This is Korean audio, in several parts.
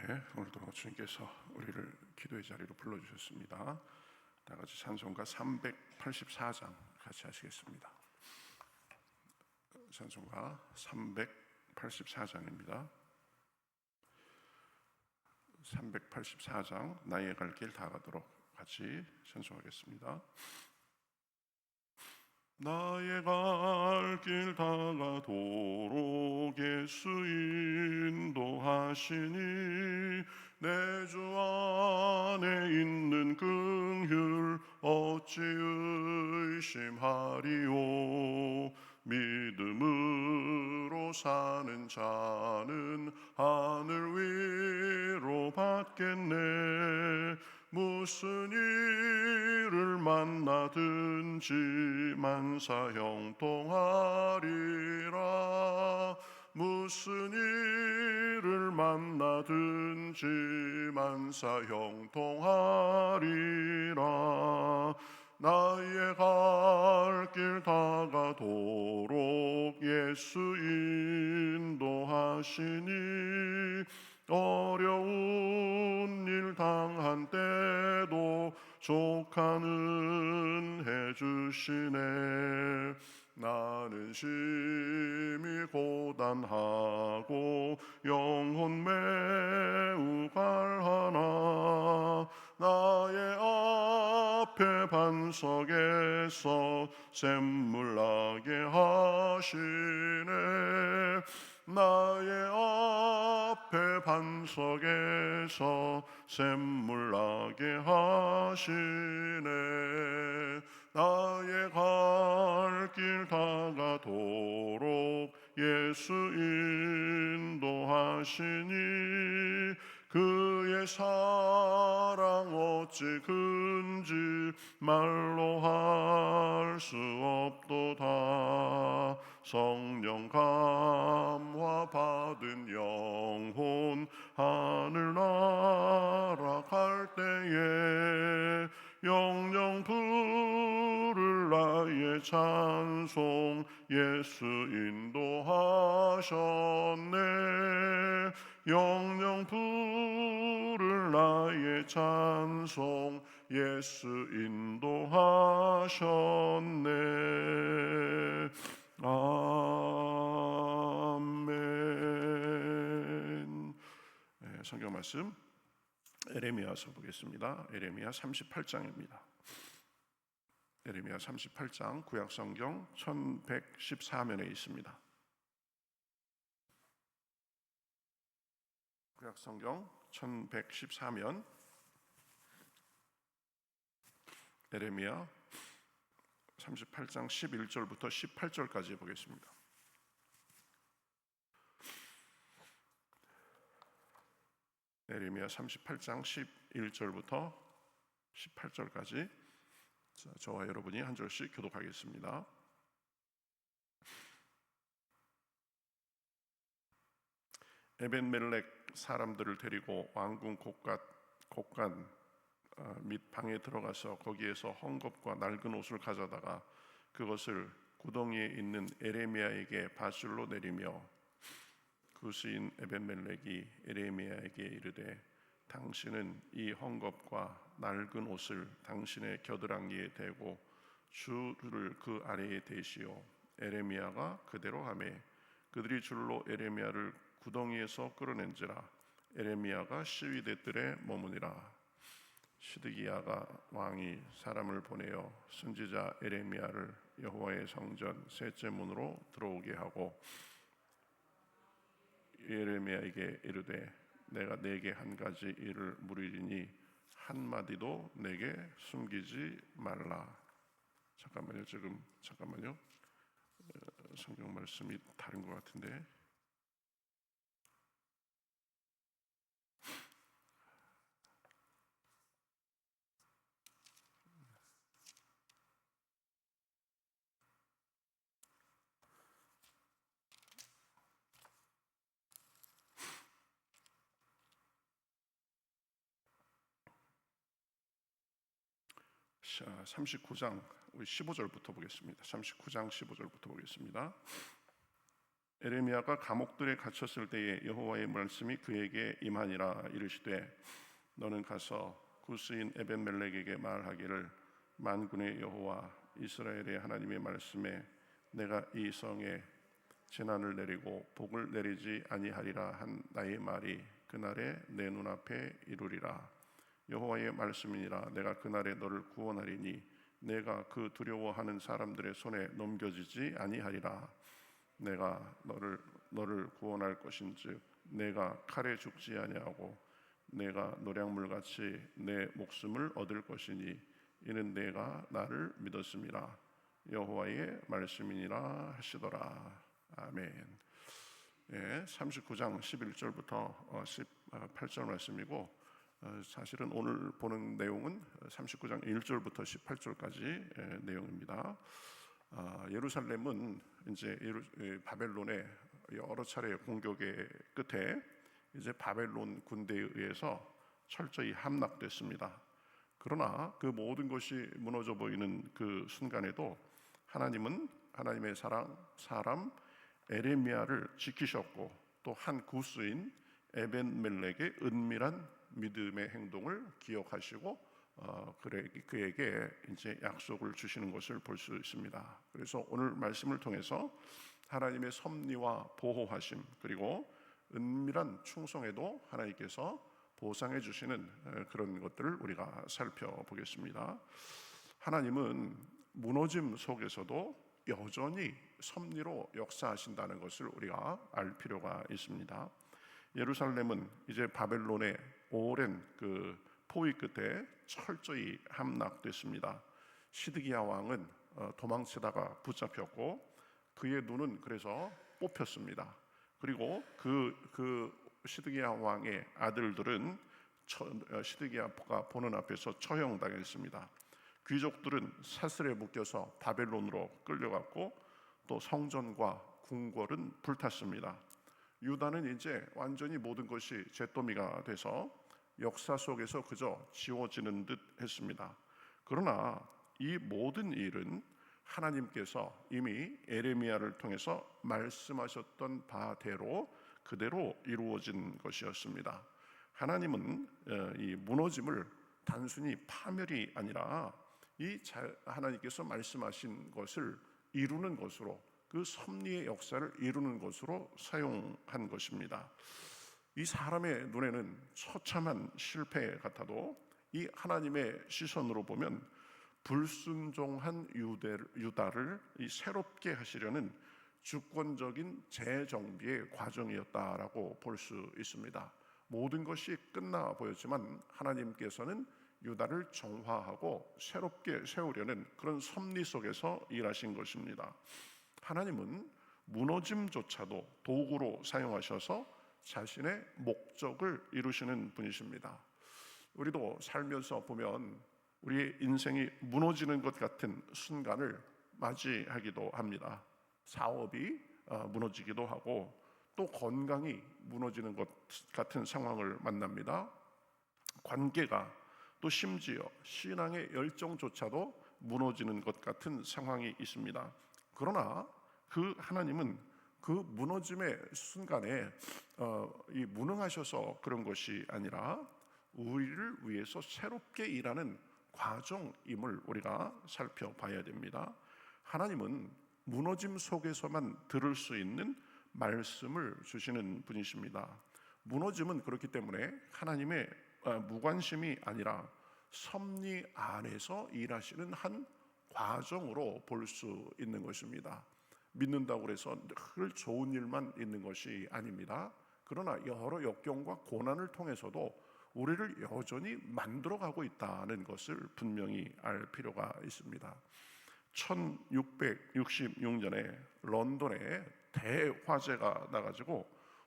오늘도 주님께서 우리를 기도의 자리로 불러주셨습니다. 다 같이 찬송가 384장 같이 하시겠습니다. 찬송가 384장입니다. 384장 나의 갈 길 다 가도록 같이 찬송하겠습니다. 나의 갈 길 다 가도록 예수 인도하시니 내 주 안에 있는 긍휼 어찌 의심하리요. 믿음으로 사는 자는 하늘 위로 받겠네. 무슨 일을 만나든지 만사 형통하리라. 무슨 일을 만나든지 만사 형통하리라. 나의 갈 길 다 가도록 예수 인도하시니 어려운 일 당한 때도 족하는 해주시네. 나는 심히 고단하고 영혼 매우 갈하나 나의 앞에 반석에서 샘물 나게 하시네. 나의 앞에 반석에서 샘물 나게 하시네. 나의 갈 길 다 가도록 예수 인도하시니 그의 사랑 어찌 큰지 말로 할 수 없도다. 성령 감화 받은 영혼 하늘 날아갈 때에 영영 부를 나의 찬송 예수 인도하셨네. 영영 부를 나의 찬송 예수 인도하셨네. 아멘. 성경 말씀 에레미야서 보겠습니다. 에레미야 38장입니다. 에레미야 38장 구약성경 1114면에 있습니다. 구약성경 1114면 에레미야 38장 11절부터 18절까지 보겠습니다. 에레미야 38장 11절부터 18절까지 저와 여러분이 한 절씩 교독하겠습니다. 에벤멜렉 사람들을 데리고 왕궁 곳간 및 방에 들어가서 거기에서 헝겊과 낡은 옷을 가져다가 그것을 구덩이에 있는 에레미야에게 밧줄로 내리며 구스인 에벤멜렉이 에레미야에게 이르되 당신은 이 헝겊과 낡은 옷을 당신의 겨드랑이에 대고 줄을 그 아래에 대시오. 에레미야가 그대로 하매 그들이 줄로 에레미야를 구덩이에서 끌어낸지라. 에레미야가 시위대 뜰에 머무니라. 시드기야가 왕이 사람을 보내어 선지자 에레미야를 여호와의 성전 셋째 문으로 들어오게 하고 에레미야에게 이르되 내가 네게 한 가지 일을 물으리니 한마디도 내게 숨기지 말라. 잠깐만요. 성경 말씀이 다른 것 같은데. 자, 39장 15절부터 보겠습니다. 39장 15절부터 보겠습니다. 에레미야가 감옥들에 갇혔을 때에 여호와의 말씀이 그에게 임하니라. 이르시되 너는 가서 구스인 에벤멜렉에게 말하기를 만군의 여호와 이스라엘의 하나님의 말씀에 내가 이 성에 재난을 내리고 복을 내리지 아니하리라 한 나의 말이 그날에 내 눈앞에 이루리라. 여호와의 말씀이니라. 내가 그날에 너를 구원하리니 내가 그 두려워하는 사람들의 손에 넘겨지지 아니하리라. 내가 너를 구원할 것인즉 내가 칼에 죽지 아니하고 내가 노량물같이 내 목숨을 얻을 것이니 이는 내가 나를 믿었음이라. 여호와의 말씀이니라 하시더라. 아멘. 39장 11절부터 18절 말씀이고, 사실은 오늘 보는 내용은 39장 1절부터 18절까지 내용입니다. 예루살렘은 이제 바벨론의 여러 차례 공격의 끝에 이제 바벨론 군대에 의해서 철저히 함락됐습니다. 그러나 그 모든 것이 무너져 보이는 그 순간에도 하나님은 하나님의 사람 에레미야를 지키셨고 또 한 구스인 에벤멜렉의 은밀한 믿음의 행동을 기억하시고 그에게 이제 약속을 주시는 것을 볼 수 있습니다. 그래서 오늘 말씀을 통해서 하나님의 섭리와 보호하심 그리고 은밀한 충성에도 하나님께서 보상해 주시는 그런 것들을 우리가 살펴보겠습니다. 하나님은 무너짐 속에서도 여전히 섭리로 역사하신다는 것을 우리가 알 필요가 있습니다. 예루살렘은 이제 바벨론의 오랜 그 포위 끝에 철저히 함락됐습니다. 시드기야 왕은 도망치다가 붙잡혔고 그의 눈은 그래서 뽑혔습니다. 그리고 그 시드기야 왕의 아들들은 시드기야가 보는 앞에서 처형당했습니다. 귀족들은 사슬에 묶여서 바벨론으로 끌려갔고 또 성전과 궁궐은 불탔습니다. 유다는 이제 완전히 모든 것이 잿더미가 돼서 역사 속에서 그저 지워지는 듯 했습니다. 그러나 이 모든 일은 하나님께서 이미 에레미야를 통해서 말씀하셨던 바대로 그대로 이루어진 것이었습니다. 하나님은 이 무너짐을 단순히 파멸이 아니라 하나님께서 말씀하신 것을 이루는 것으로 그 섭리의 역사를 이루는 것으로 사용한 것입니다. 이 사람의 눈에는 처참한 실패 같아도 이 하나님의 시선으로 보면 불순종한 유다를 새롭게 하시려는 주권적인 재정비의 과정이었다라고 볼 수 있습니다. 모든 것이 끝나 보였지만 하나님께서는 유다를 정화하고 새롭게 세우려는 그런 섭리 속에서 일하신 것입니다. 하나님은 무너짐조차도 도구로 사용하셔서 자신의 목적을 이루시는 분이십니다. 우리도 살면서 보면 우리의 인생이 무너지는 것 같은 순간을 맞이하기도 합니다. 사업이 무너지기도 하고 또 건강이 무너지는 것 같은 상황을 만납니다. 관계가 또 심지어 신앙의 열정조차도 무너지는 것 같은 상황이 있습니다. 그러나 그 하나님은 그 무너짐의 순간에 무능하셔서 그런 것이 아니라 우리를 위해서 새롭게 일하는 과정임을 우리가 살펴봐야 됩니다. 하나님은 무너짐 속에서만 들을 수 있는 말씀을 주시는 분이십니다. 무너짐은 그렇기 때문에 하나님의 무관심이 아니라 섭리 안에서 일하시는 한 과정으로 볼 수 있는 것입니다. 믿는다고 해서 늘 좋은 일만 있는 것이 아닙니다. 그러나 여러 역경과 고난을 통해서도 우리를 여전히 만들어가고 있다는 것을 분명히 알 필요가 있습니다. 1666년에 런던에 대화재가 나가지고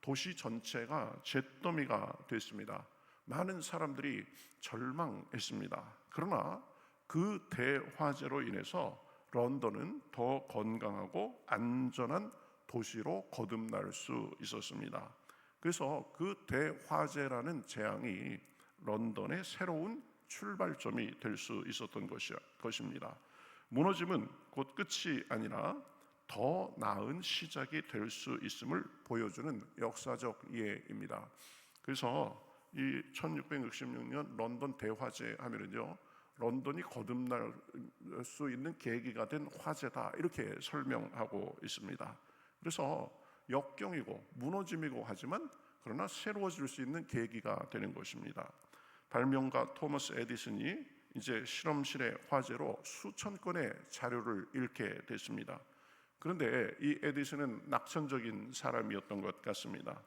도시 전체가 잿더미가 됐습니다. 많은 사람들이 절망했습니다. 그러나 그 대화재로 인해서 런던은 더 건강하고 안전한 도시로 거듭날 수 있었습니다. 그래서 그 대화재라는 재앙이 런던의 새로운 출발점이 될 수 있었던 것입니다. 무너짐은 곧 끝이 아니라 더 나은 시작이 될 수 있음을 보여주는 역사적 예입니다. 그래서 이 1666년 런던 대화재 하면은요, 런던이 거듭날 수 있는 계기가 된 화재다, 이렇게 설명하고 있습니다. 그래서 역경이고 무너짐이고 하지만 그러나 새로워질 수 있는 계기가 되는 것입니다. 발명가 토머스 에디슨이 이제 실험실의 화재로 수천 건의 자료를 잃게 됐습니다. 그런데 이 에디슨은 낙천적인 사람이었던 것 같습니다.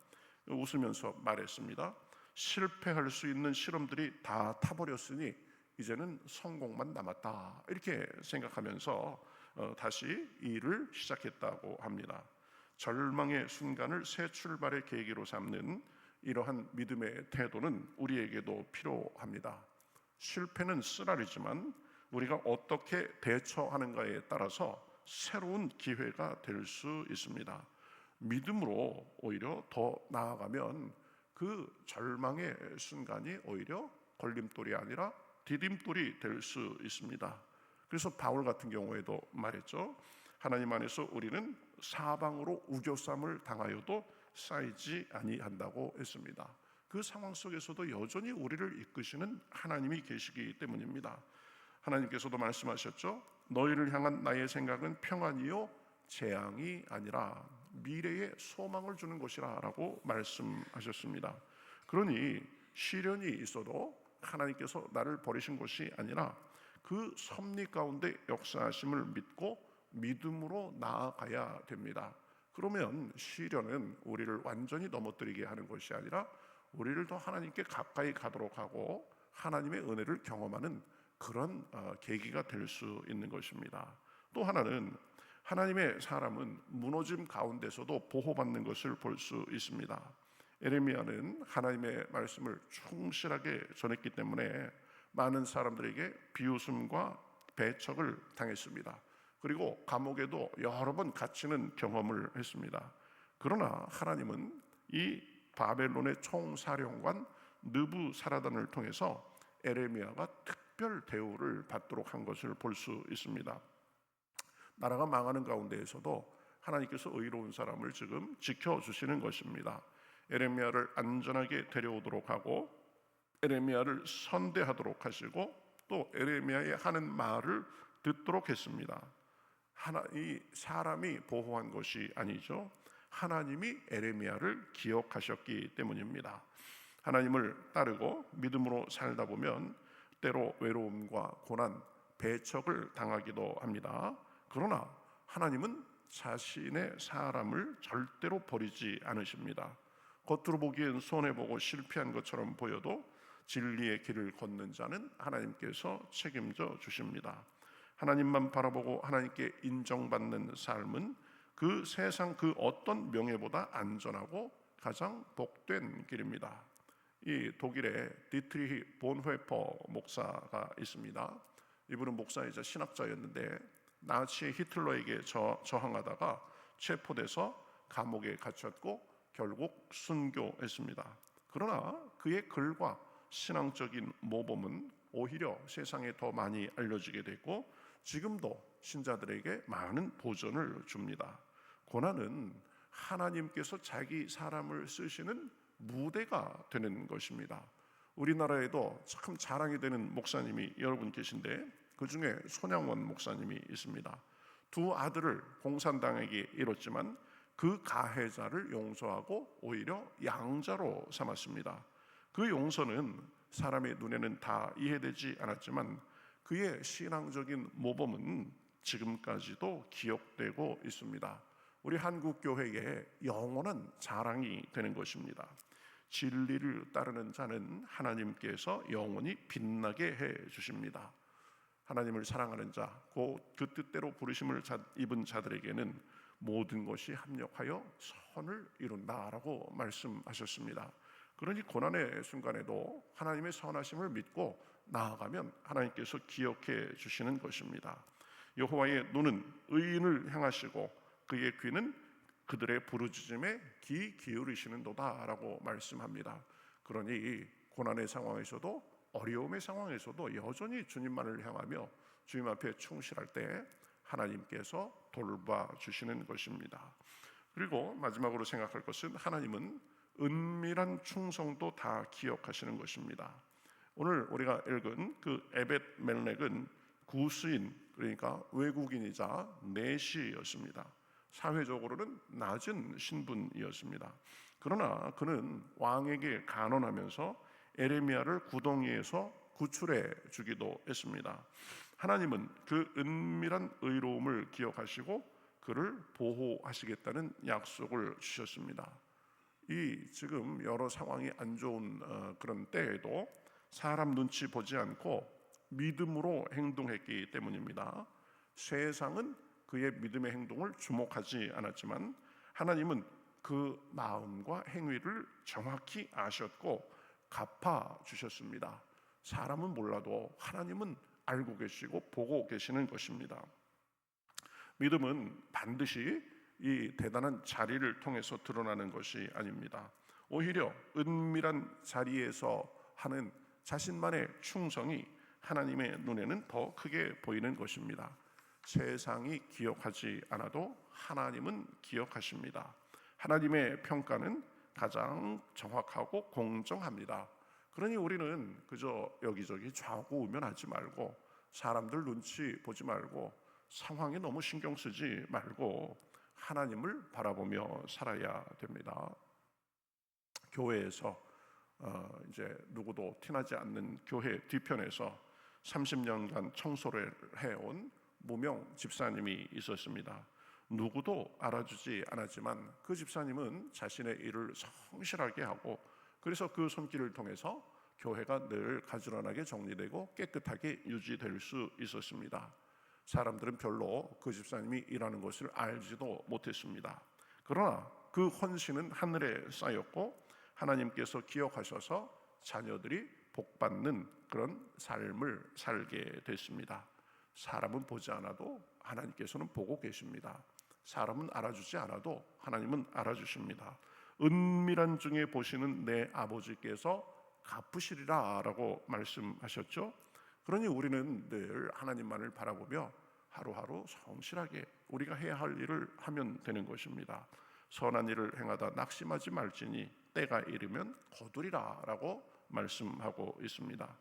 웃으면서 말했습니다. 실패할 수 있는 실험들이 다 타버렸으니 이제는 성공만 남았다, 이렇게 생각하면서 다시 일을 시작했다고 합니다. 절망의 순간을 새 출발의 계기로 삼는 이러한 믿음의 태도는 우리에게도 필요합니다. 실패는 쓰라리지만 우리가 어떻게 대처하는가에 따라서 새로운 기회가 될 수 있습니다. 믿음으로 오히려 더 나아가면 그 절망의 순간이 오히려 걸림돌이 아니라 디딤돌이 될 수 있습니다. 그래서 바울 같은 경우에도 말했죠. 하나님 안에서 우리는 사방으로 우겨쌈을 당하여도 쌓이지 아니한다고 했습니다. 그 상황 속에서도 여전히 우리를 이끄시는 하나님이 계시기 때문입니다. 하나님께서도 말씀하셨죠. 너희를 향한 나의 생각은 평안이요 재앙이 아니라 미래의 소망을 주는 것이라 라고 말씀하셨습니다. 그러니 시련이 있어도 하나님께서 나를 버리신 것이 아니라 그 섭리 가운데 역사하심을 믿고 믿음으로 나아가야 됩니다. 그러면 시련은 우리를 완전히 넘어뜨리게 하는 것이 아니라 우리를 더 하나님께 가까이 가도록 하고 하나님의 은혜를 경험하는 그런 계기가 될 수 있는 것입니다. 또 하나는 하나님의 사람은 무너짐 가운데서도 보호받는 것을 볼 수 있습니다. 에레미야는 하나님의 말씀을 충실하게 전했기 때문에 많은 사람들에게 비웃음과 배척을 당했습니다. 그리고 감옥에도 여러 번 갇히는 경험을 했습니다. 그러나 하나님은 이 바벨론의 총사령관 느부사라단을 통해서 에레미야가 특별 대우를 받도록 한 것을 볼 수 있습니다. 나라가 망하는 가운데에서도 하나님께서 의로운 사람을 지금 지켜주시는 것입니다. 에레미야를 안전하게 데려오도록 하고 에레미야를 선대하도록 하시고 또 에레미야의 하는 말을 듣도록 했습니다. 이 사람이 보호한 것이 아니죠. 하나님이 에레미야를 기억하셨기 때문입니다. 하나님을 따르고 믿음으로 살다 보면 때로 외로움과 고난, 배척을 당하기도 합니다. 그러나 하나님은 자신의 사람을 절대로 버리지 않으십니다. 겉으로 보기엔 손해보고 실패한 것처럼 보여도 진리의 길을 걷는 자는 하나님께서 책임져 주십니다. 하나님만 바라보고 하나님께 인정받는 삶은 그 세상 그 어떤 명예보다 안전하고 가장 복된 길입니다. 이 독일의 디트리히 본회퍼 목사가 있습니다. 이분은 목사이자 신학자였는데 나치 히틀러에게 저항하다가 체포돼서 감옥에 갇혔고 결국 순교했습니다. 그러나 그의 글과 신앙적인 모범은 오히려 세상에 더 많이 알려지게 됐고 지금도 신자들에게 많은 보전을 줍니다. 고난은 하나님께서 자기 사람을 쓰시는 무대가 되는 것입니다. 우리나라에도 참 자랑이 되는 목사님이 여러분 계신데 그 중에 손양원 목사님이 있습니다. 두 아들을 공산당에게 잃었지만 그 가해자를 용서하고 오히려 양자로 삼았습니다. 그 용서는 사람의 눈에는 다 이해되지 않았지만 그의 신앙적인 모범은 지금까지도 기억되고 있습니다. 우리 한국교회의 영원한 자랑이 되는 것입니다. 진리를 따르는 자는 하나님께서 영원히 빛나게 해 주십니다. 하나님을 사랑하는 자, 그 뜻대로 부르심을 입은 자들에게는 모든 것이 합력하여 선을 이룬다라고 말씀하셨습니다. 그러니 고난의 순간에도 하나님의 선하심을 믿고 나아가면 하나님께서 기억해 주시는 것입니다. 여호와의 눈은 의인을 향하시고 그의 귀는 그들의 부르짖음에 귀 기울이시는도다라고 말씀합니다. 그러니 고난의 상황에서도 어려움의 상황에서도 여전히 주님만을 향하며 주님 앞에 충실할 때 하나님께서 돌봐주시는 것입니다. 그리고 마지막으로 생각할 것은 하나님은 은밀한 충성도 다 기억하시는 것입니다. 오늘 우리가 읽은 그 에벳멜렉은 구스인, 그러니까 외국인이자 내시였습니다. 사회적으로는 낮은 신분이었습니다. 그러나 그는 왕에게 간언하면서 에레미야를 구덩이에서 구출해 주기도 했습니다. 하나님은 그 은밀한 의로움을 기억하시고 그를 보호하시겠다는 약속을 주셨습니다. 이 지금 여러 상황이 안 좋은 그런 때에도 사람 눈치 보지 않고 믿음으로 행동했기 때문입니다. 세상은 그의 믿음의 행동을 주목하지 않았지만 하나님은 그 마음과 행위를 정확히 아셨고 갚아 주셨습니다. 사람은 몰라도 하나님은 알고 계시고 보고 계시는 것입니다. 믿음은 반드시 이 대단한 자리를 통해서 드러나는 것이 아닙니다. 오히려 은밀한 자리에서 하는 자신만의 충성이 하나님의 눈에는 더 크게 보이는 것입니다. 세상이 기억하지 않아도 하나님은 기억하십니다. 하나님의 평가는 가장 정확하고 공정합니다. 그러니 우리는 그저 여기저기 좌고우면하지 말고 사람들 눈치 보지 말고 상황에 너무 신경 쓰지 말고 하나님을 바라보며 살아야 됩니다. 교회에서 이제 누구도 티나지 않는 교회 뒤편에서 30년간 청소를 해온 무명 집사님이 있었습니다. 누구도 알아주지 않았지만 그 집사님은 자신의 일을 성실하게 하고 그래서 그 손길을 통해서 교회가 늘 가지런하게 정리되고 깨끗하게 유지될 수 있었습니다. 사람들은 별로 그 집사님이 일하는 것을 알지도 못했습니다. 그러나 그 헌신은 하늘에 쌓였고 하나님께서 기억하셔서 자녀들이 복받는 그런 삶을 살게 됐습니다. 사람은 보지 않아도 하나님께서는 보고 계십니다. 사람은 알아주지 않아도 하나님은 알아주십니다. 은밀한 중에 보시는 내 아버지께서 갚으시리라 라고 말씀하셨죠. 그러니 우리는 늘 하나님만을 바라보며 하루하루 성실하게 우리가 해야 할 일을 하면 되는 것입니다. 선한 일을 행하다 낙심하지 말지니 때가 이르면 거두리라 라고 말씀하고 있습니다.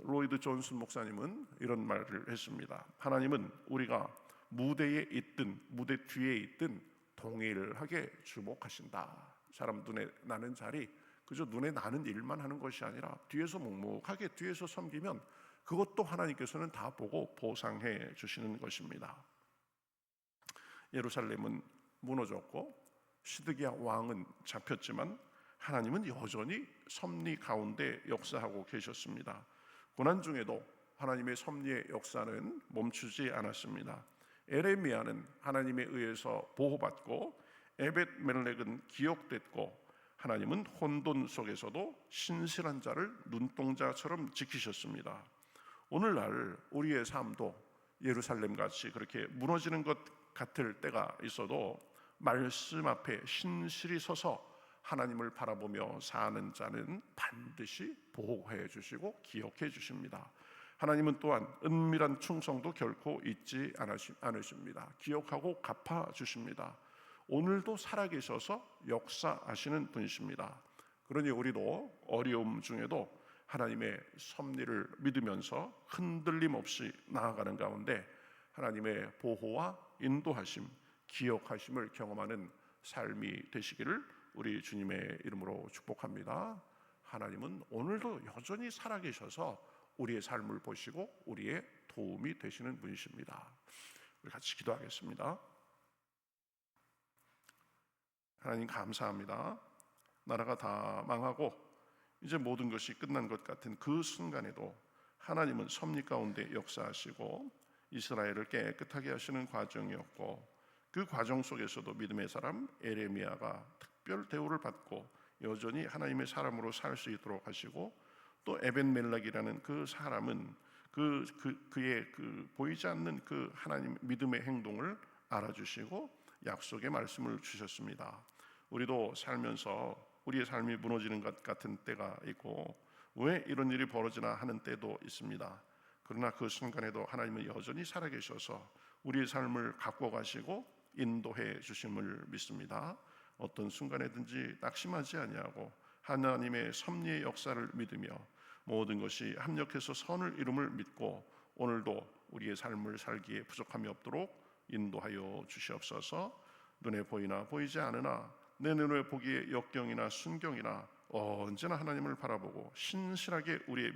로이드 존슨 목사님은 이런 말을 했습니다. 하나님은 우리가 무대에 있든 무대 뒤에 있든 동일하게 주목하신다. 사람 눈에 나는 자리, 그저 눈에 나는 일만 하는 것이 아니라 뒤에서 묵묵하게 뒤에서 섬기면 그것도 하나님께서는 다 보고 보상해 주시는 것입니다. 예루살렘은 무너졌고 시드기야 왕은 잡혔지만 하나님은 여전히 섭리 가운데 역사하고 계셨습니다. 고난 중에도 하나님의 섭리의 역사는 멈추지 않았습니다. 에레미야는 하나님에 의해서 보호받고 에벳멜렉은 기억됐고 하나님은 혼돈 속에서도 신실한 자를 눈동자처럼 지키셨습니다. 오늘날 우리의 삶도 예루살렘같이 그렇게 무너지는 것 같을 때가 있어도 말씀 앞에 신실히 서서 하나님을 바라보며 사는 자는 반드시 보호해 주시고 기억해 주십니다. 하나님은 또한 은밀한 충성도 결코 잊지 않으십니다. 기억하고 갚아 주십니다. 오늘도 살아계셔서 역사하시는 분이십니다. 그러니 우리도 어려움 중에도 하나님의 섭리를 믿으면서 흔들림 없이 나아가는 가운데 하나님의 보호와 인도하심, 기억하심을 경험하는 삶이 되시기를 우리 주님의 이름으로 축복합니다. 하나님은 오늘도 여전히 살아계셔서 우리의 삶을 보시고 우리의 도움이 되시는 분이십니다. 우리 같이 기도하겠습니다. 하나님 감사합니다. 나라가 다 망하고 이제 모든 것이 끝난 것 같은 그 순간에도 하나님은 섭리 가운데 역사하시고 이스라엘을 깨끗하게 하시는 과정이었고 그 과정 속에서도 믿음의 사람 에레미야가 특별 대우를 받고 여전히 하나님의 사람으로 살 수 있도록 하시고 또 에벤멜렉이라는 그 사람은 그의 보이지 않는 그 하나님 믿음의 행동을 알아주시고 약속의 말씀을 주셨습니다. 우리도 살면서 우리의 삶이 무너지는 것 같은 때가 있고 왜 이런 일이 벌어지나 하는 때도 있습니다. 그러나 그 순간에도 하나님은 여전히 살아계셔서 우리의 삶을 갖고 가시고 인도해 주심을 믿습니다. 어떤 순간에든지 낙심하지 아니하고 하나님의 섭리의 역사를 믿으며 모든 것이 합력해서 선을 이룸을 믿고 오늘도 우리의 삶을 살기에 부족함이 없도록 인도하여 주시옵소서. 눈에 보이나 보이지 않으나 내 눈에 보기에 역경이나 순경이나 언제나 하나님을 바라보고 신실하게 우리의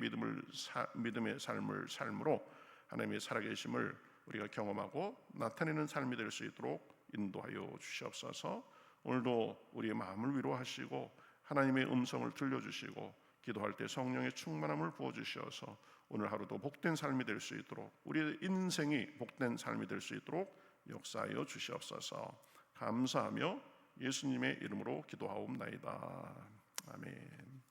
믿음의 삶을 삶으로 하나님의 살아계심을 우리가 경험하고 나타내는 삶이 될 수 있도록 인도하여 주시옵소서. 오늘도 우리의 마음을 위로하시고 하나님의 음성을 들려주시고 기도할 때 성령의 충만함을 부어주셔서 오늘 하루도 복된 삶이 될 수 있도록 우리의 인생이 복된 삶이 될 수 있도록 역사하여 주시옵소서. 감사하며 예수님의 이름으로 기도하옵나이다. 아멘.